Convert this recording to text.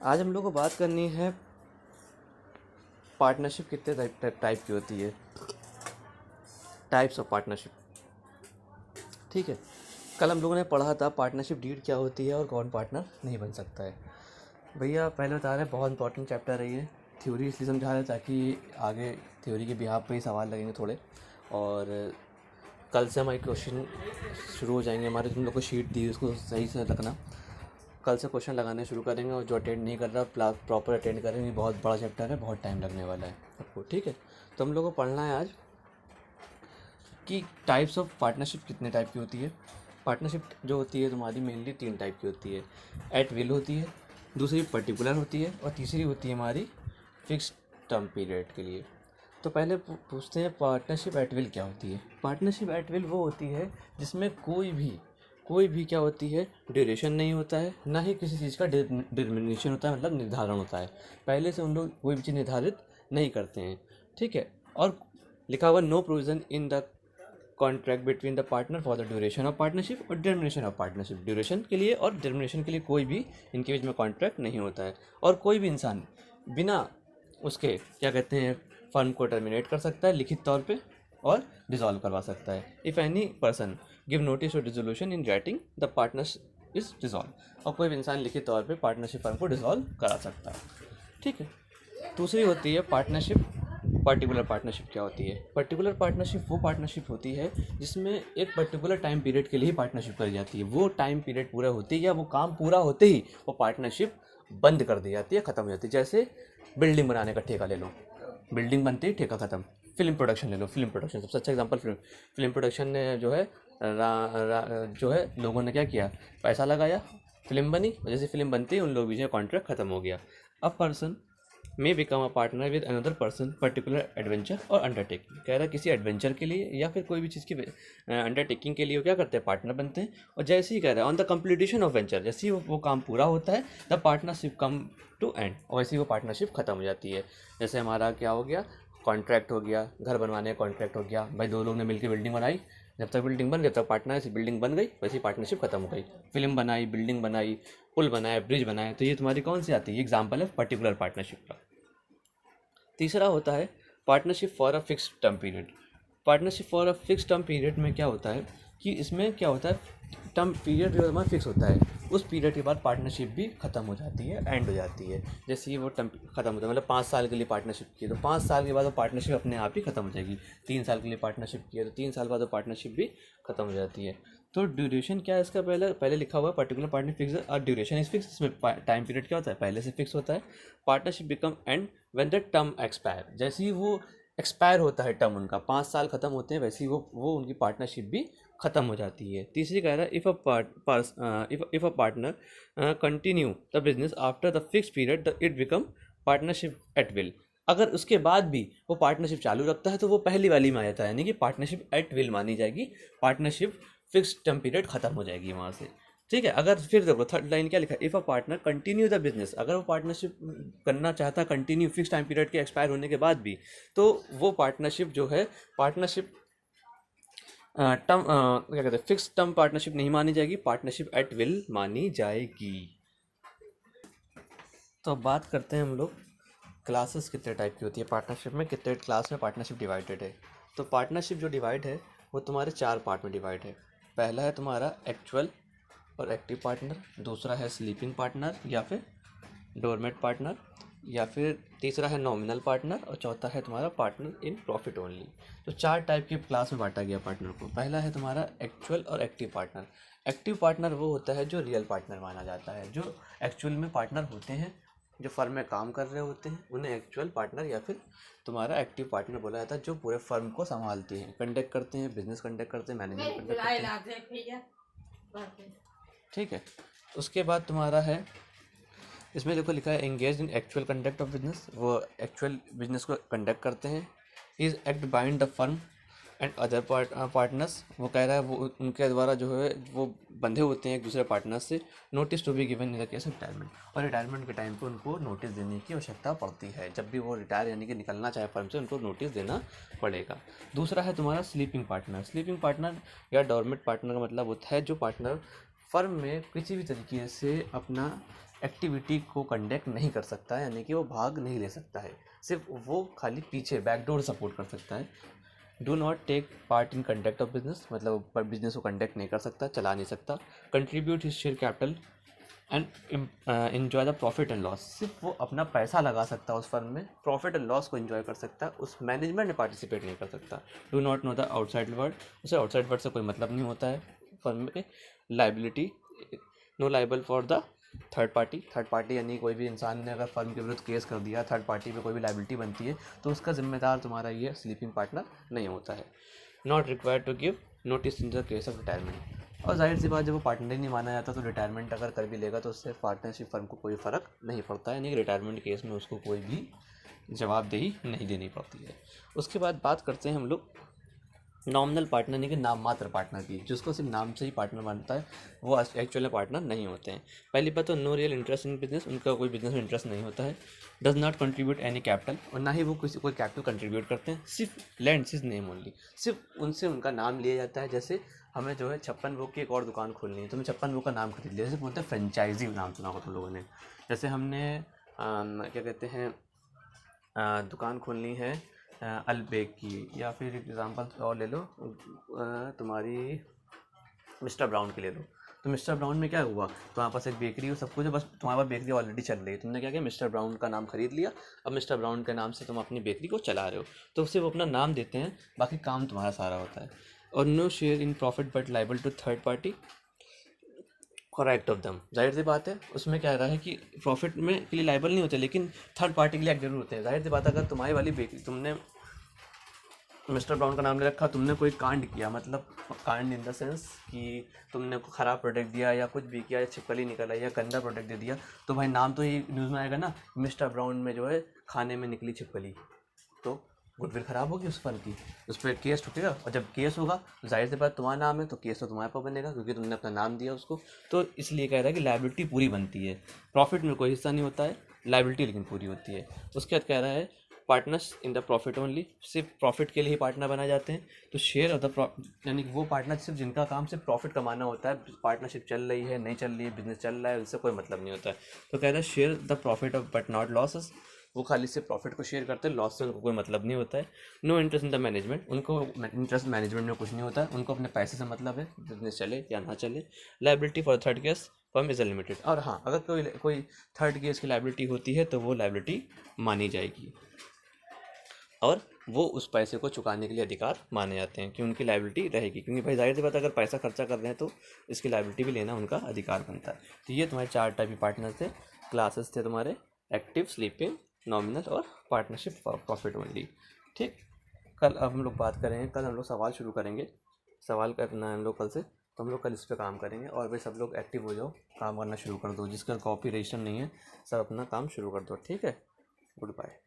आज हम लोग को बात करनी है पार्टनरशिप कितने टाइप की होती है, टाइप्स ऑफ पार्टनरशिप। ठीक है, कल हम लोगों ने पढ़ा था पार्टनरशिप डीड क्या होती है और कौन पार्टनर नहीं बन सकता है। भैया पहले बता रहे हैं बहुत इंपॉर्टेंट चैप्टर है ये, थ्योरी इसलिए समझा रहे हैं ताकि आगे थ्योरी के बिहाफ पे ही सवाल लगेंगे थोड़े। और कल से हमारे क्वेश्चन शुरू हो जाएंगे, हमारे तुम लोग को शीट दी उसको सही से रखना। कल से क्वेश्चन लगाने शुरू करेंगे और जो अटेंड नहीं कर रहा प्रॉपर अटेंड करेंगे। बहुत बड़ा चैप्टर है, बहुत टाइम लगने वाला है सबको। ठीक है, तो हम लोग को पढ़ना है आज कि टाइप्स ऑफ पार्टनरशिप कितने टाइप की होती है। पार्टनरशिप जो होती है तुम्हारी मेनली 3 टाइप की होती है। एट विल होती है, दूसरी पर्टिकुलर होती है और तीसरी होती है हमारी फिक्स टर्म पीरियड के लिए। तो पहले पूछते हैं पार्टनरशिप एट विल क्या होती है। पार्टनरशिप एट विल वो होती है जिसमें कोई भी क्या होती है, ड्यूरेशन नहीं होता है, ना ही किसी चीज़ का डिटर्मिनेशन होता है, मतलब निर्धारण होता है। पहले से उन लोग कोई भी चीज़ निर्धारित नहीं करते हैं। ठीक है, और लिखा हुआ no provision in the contract between the partner for the duration of partnership और डिटर्मिनेशन ऑफ पार्टनरशिप। ड्यूरेशन के लिए और डिटर्मिनेशन के लिए कोई भी इनके बीच में कॉन्ट्रैक्ट नहीं होता है। और कोई भी इंसान बिना उसके क्या कहते हैं फर्म को टर्मिनेट कर सकता है लिखित तौर पे और डिसॉल्व करवा सकता है। If any person give notice और dissolution in writing the partnership is dissolve. और कोई भी इंसान लिखित तौर पे पार्टनरशिप फर्म को डिसॉल्व करा सकता है। ठीक है, दूसरी होती है पार्टनरशिप पर्टिकुलर पार्टनरशिप। क्या होती है पर्टिकुलर पार्टनरशिप? वो पार्टनरशिप होती है जिसमें एक पर्टिकुलर टाइम पीरियड के लिए पार्टनरशिप करी जाती है। वो टाइम पीरियड पूरा होते ही या वो काम पूरा होते ही वो पार्टनरशिप बंद कर दी जाती है, ख़त्म हो जाती है। जैसे बिल्डिंग बनाने का ठेका ले लो, बिल्डिंग बनती है ठेका ख़त्म। फिल्म प्रोडक्शन ले लो, फिल्म प्रोडक्शन सबसे अच्छा एग्जांपल। फिल्म प्रोडक्शन ने जो है जो है लोगों ने क्या किया, पैसा लगाया, फिल्म बनी, और जैसे फिल्म बनती है उन लोगों के बीच में कॉन्ट्रैक्ट खत्म हो गया। अब person may become a partner with another person particular adventure और अंडरटेकिंग। कह रहा है किसी एडवेंचर के लिए या फिर कोई भी चीज़ की अंडरटेकिंग के लिए वो क्या करते हैं, पार्टनर बनते हैं। और जैसे ही कह रहा है on the completion of venture, जैसे ही वो काम पूरा होता है the partnership come to end, और वैसे ही वो पार्टनरशिप खत्म हो जाती है। जैसे हमारा क्या हो गया, कॉन्ट्रैक्ट हो गया, घर बनवाने का कॉन्ट्रैक्ट हो गया, भाई दो लोग ने मिलकर बिल्डिंग बनाई, जब तक बिल्डिंग बन गई तब तक पार्टनर, ऐसी बिल्डिंग बन गई वैसी पार्टनरशिप खत्म हो गई। फिल्म बनाई, बिल्डिंग बनाई, पुल बनाया, ब्रिज बनाया, तो ये तुम्हारी कौन सी आती है, एग्जाम्पल है पर्टिकुलर पार्टनरशिप का। तीसरा होता है partnership for a fix term period. Partnership for a fix term period में क्या होता है कि इसमें क्या होता है, टर्म पीरियड जो हमारा फिक्स होता है, उस पीरियड के बाद पार्टनरशिप भी खत्म हो जाती है, एंड हो जाती है। जैसे ही वो टर्म खत्म होता है, मतलब 5 साल के लिए पार्टनरशिप की तो 5 साल के बाद वो पार्टनरशिप अपने आप ही खत्म हो जाएगी। 3 साल के लिए पार्टनरशिप की है तो 3 साल बाद वो पार्टनरशिप भी खत्म हो जाती है। तो ड्यूरेशन क्या है इसका, पहले लिखा हुआ है पर्टिकुलर पार्टनर फिक्स और ड्यूरेशन इज फिक्स। इसमें टाइम पीरियड क्या होता है, पहले से फिक्स होता है। Partnership become and when the term expire, जैसे ही वो एक्सपायर होता है टर्म उनका, 5 साल खत्म होते हैं, वैसे ही वो उनकी पार्टनरशिप भी खत्म हो जाती है। तीसरी कह रहा है if a partner continue the business after the fix period it become partnership at will. अगर उसके बाद भी वो पार्टनरशिप चालू रखता है तो वो पहली वाली में आ जाता है, यानी कि पार्टनरशिप एट विल मानी जाएगी, पार्टनरशिप फिक्स टर्म पीरियड खत्म हो जाएगी वहाँ से। ठीक है, अगर फिर देखो थर्ड लाइन क्या लिखा है, if a partner continue the business, अगर वो पार्टनरशिप करना चाहता है कंटिन्यू फिक्स टाइम पीरियड के एक्सपायर होने के बाद भी, तो वो पार्टनरशिप जो है पार्टनरशिप टर्म क्या कहते हैं फिक्स टर्म पार्टनरशिप नहीं मानी जाएगी, पार्टनरशिप एट विल मानी जाएगी। तो अब बात करते हैं हम लोग क्लासेस कितने टाइप की होती है पार्टनरशिप में, कितने क्लास में पार्टनरशिप डिवाइडेड है। तो पार्टनरशिप जो डिवाइड है वो तुम्हारे 4 पार्ट में डिवाइड है। पहला है तुम्हारा एक्चुअल और एक्टिव पार्टनर, दूसरा है स्लीपिंग पार्टनर या फिर डोरमेट पार्टनर, या फिर तीसरा है नॉमिनल पार्टनर, और चौथा है तुम्हारा पार्टनर इन प्रॉफिट ओनली। तो 4 टाइप के क्लास में बांटा गया पार्टनर को। पहला है तुम्हारा एक्चुअल और एक्टिव पार्टनर। एक्टिव पार्टनर वो होता है जो रियल पार्टनर माना जाता है, जो एक्चुअल में पार्टनर होते हैं, जो फर्म में काम कर रहे होते हैं, उन्हें एक्चुअल पार्टनर या फिर तुम्हारा एक्टिव पार्टनर बोला जाता है, जो पूरे फर्म को संभालते हैं, कंडक्ट करते हैं, बिजनेस कंडक्ट करते हैं, मैनेजमेंट कंडक्ट करते हैं। ठीक है, उसके बाद तुम्हारा है, इसमें देखो लिखा है engage in actual conduct of business, वो एक्चुअल बिजनेस को कंडक्ट करते हैं। Is act bind the firm and other partners, वो कह रहा है वो उनके द्वारा जो है वो बंधे होते हैं एक दूसरे पार्टनर्स से। Notice to be given in the case of retirement, और रिटायरमेंट के टाइम पे उनको नोटिस देने की आवश्यकता पड़ती है। जब भी वो रिटायर यानी कि निकलना चाहे फर्म से, उनको नोटिस देना पड़ेगा। दूसरा है तुम्हारा स्लीपिंग पार्टनर। स्लीपिंग पार्टनर या डॉर्मेट पार्टनर का मतलब होता है जो पार्टनर फर्म में किसी भी तरीके से अपना एक्टिविटी को कंडक्ट नहीं कर सकता है, यानी कि वो भाग नहीं ले सकता है, सिर्फ वो खाली पीछे बैकडोर सपोर्ट कर सकता है। Do not take part in conduct of business, मतलब पर बिजनेस को कंडक्ट नहीं कर सकता, चला नहीं सकता। Contribute his share capital and enjoy the profit and loss, सिर्फ वो अपना पैसा लगा सकता है उस फर्म में, प्रॉफिट एंड लॉस को एंजॉय कर सकता है, उस मैनेजमेंट में पार्टिसिपेट नहीं कर सकता। Do not know the outside world, उसे आउटसाइड वर्ल्ड से कोई मतलब नहीं होता है फर्म में। Liability, no liable for the third party यानी कोई भी इंसान ने अगर फर्म के विरुद्ध केस कर दिया, थर्ड पार्टी पे कोई भी लाइबिलिटी बनती है तो उसका जिम्मेदार तुम्हारा ये स्लीपिंग पार्टनर नहीं होता है। Not required to give notice in the case of retirement, और जाहिर सी बात जब वो पार्टनर ही नहीं माना जाता तो रिटायरमेंट अगर कर भी लेगा तो उससे पार्टनरशिप फर्म को कोई फ़र्क नहीं पड़ता है, यानी कि रिटायरमेंट केस में उसको कोई भी जवाबदेही नहीं देनी पड़ती है। उसके बाद बात करते हैं हम लोग नॉमिनल पार्टनर, यानी कि नाम मात्र पार्टनर की, जिसको सिर्फ नाम से ही पार्टनर मानता है, वो एक्चुअल में पार्टनर नहीं होते हैं। पहली बात तो no real interest in business, उनका कोई बिजनेस में इंटरेस्ट नहीं होता है। Does not contribute any capital, और ना ही वो कोई कैपिटल कंट्रीब्यूट करते हैं, सिर्फ लैंड इज नेम ओनली, सिर्फ उनसे उनका नाम लिया जाता है। जैसे हमें जो है 56 वो की एक और दुकान खोलनी है, तो हमें 56 वो का नाम खरीद लिया, जैसे बोलते हैं फ्रेंचाइजी, नाम सुना होगा तुम लोगों ने। जैसे हमने क्या कहते हैं दुकान खोलनी है अलबेक की, या फिर एग्जांपल और ले लो तुम्हारी मिस्टर ब्राउन की ले लो। तो मिस्टर ब्राउन में क्या हुआ, तुम्हारे पास एक बेकरी हो, सब कुछ है, बस तुम्हारे पास बेकरी ऑलरेडी चल रही है, तुमने क्या किया, मिस्टर ब्राउन का नाम खरीद लिया, अब मिस्टर ब्राउन के नाम से तुम अपनी बेकरी को चला रहे हो, तो उससे वो अपना नाम देते हैं, बाकी काम तुम्हारा सारा होता है। और no share in profit but liable to third party correct of them, जाहिर सी बात है उसमें क्या रहा है कि प्रॉफिट में के लिए लाइबल नहीं होते, लेकिन थर्ड पार्टी के लिए जरूर होते हैं। जाहिर सी बात है अगर तुम्हारी वाली बेकरी, तुमने मिस्टर ब्राउन का नाम ले रखा, तुमने कोई कांड किया, मतलब कांड इन द सेंस कि तुमने को ख़राब प्रोडक्ट दिया या कुछ भी किया, या छिपकली निकल आई या गंदा प्रोडक्ट दे दिया, तो भाई नाम तो ये न्यूज़ में आएगा ना, मिस्टर ब्राउन में जो है खाने में निकली छिपकली, तो गुडविल ख़राब होगी उस फर्म की, उस पर केस ठुकेगा, और जब केस होगा तो जाहिर सी बात तुम्हारा नाम है तो केस तो तुम्हारे पर बनेगा, क्योंकि तुमने अपना नाम दिया उसको। तो इसलिए कह रहा है कि लाइबिलिटी पूरी बनती है, प्रॉफिट में कोई हिस्सा नहीं होता है, लाइबिलिटी लेकिन पूरी होती है। उसके बाद कह रहा है partners in the profit only, सिर्फ प्रॉफिट के लिए ही पार्टनर बनाए जाते हैं। तो शेयर ऑफ द, यानी कि वो पार्टनर सिर्फ जिनका काम सिर्फ प्रॉफिट कमाना होता है, पार्टनरशिप चल रही है नहीं चल रही है, बिजनेस चल रहा है, उससे कोई मतलब नहीं होता है। तो कह रहा है share the profit of but not losses, वो खाली सिर्फ प्रॉफिट को शेयर करते हैं, लॉस से उनको कोई मतलब नहीं होता है। No interest in the management, उनको इंटरेस्ट मैनेजमेंट में कुछ नहीं होता है, उनको अपने पैसे से मतलब है, बिजनेस चले या ना चले। Liability for third case firm is limited, और हाँ अगर कोई थर्ड केस की लाइबिलिटी होती है तो वो लाइबिलिटी मानी जाएगी, और वो उस पैसे को चुकाने के लिए अधिकार माने जाते हैं कि उनकी लाइबिलिटी रहेगी, क्योंकि भाई जाहिर सी बात अगर पैसा खर्चा कर रहे हैं तो इसकी लाइबिलिटी भी लेना उनका अधिकार बनता है। तो ये तुम्हारे 4 टाइप के पार्टनर थे, क्लासेस थे तुम्हारे एक्टिव, स्लीपिंग, नॉमिनल और पार्टनरशिप प्रॉफिट ओनली। ठीक, कल अब हम लोग बात करेंगे, कल हम लोग सवाल शुरू करेंगे, सवाल करना है हम लोग कल से, तो हम लोग कल इस पर काम करेंगे। और भाई सब लोग एक्टिव हो जाओ, काम करना शुरू कर दो, जिसका कॉपी रजिस्टर नहीं है सब अपना काम शुरू कर दो, ठीक है। Good bye.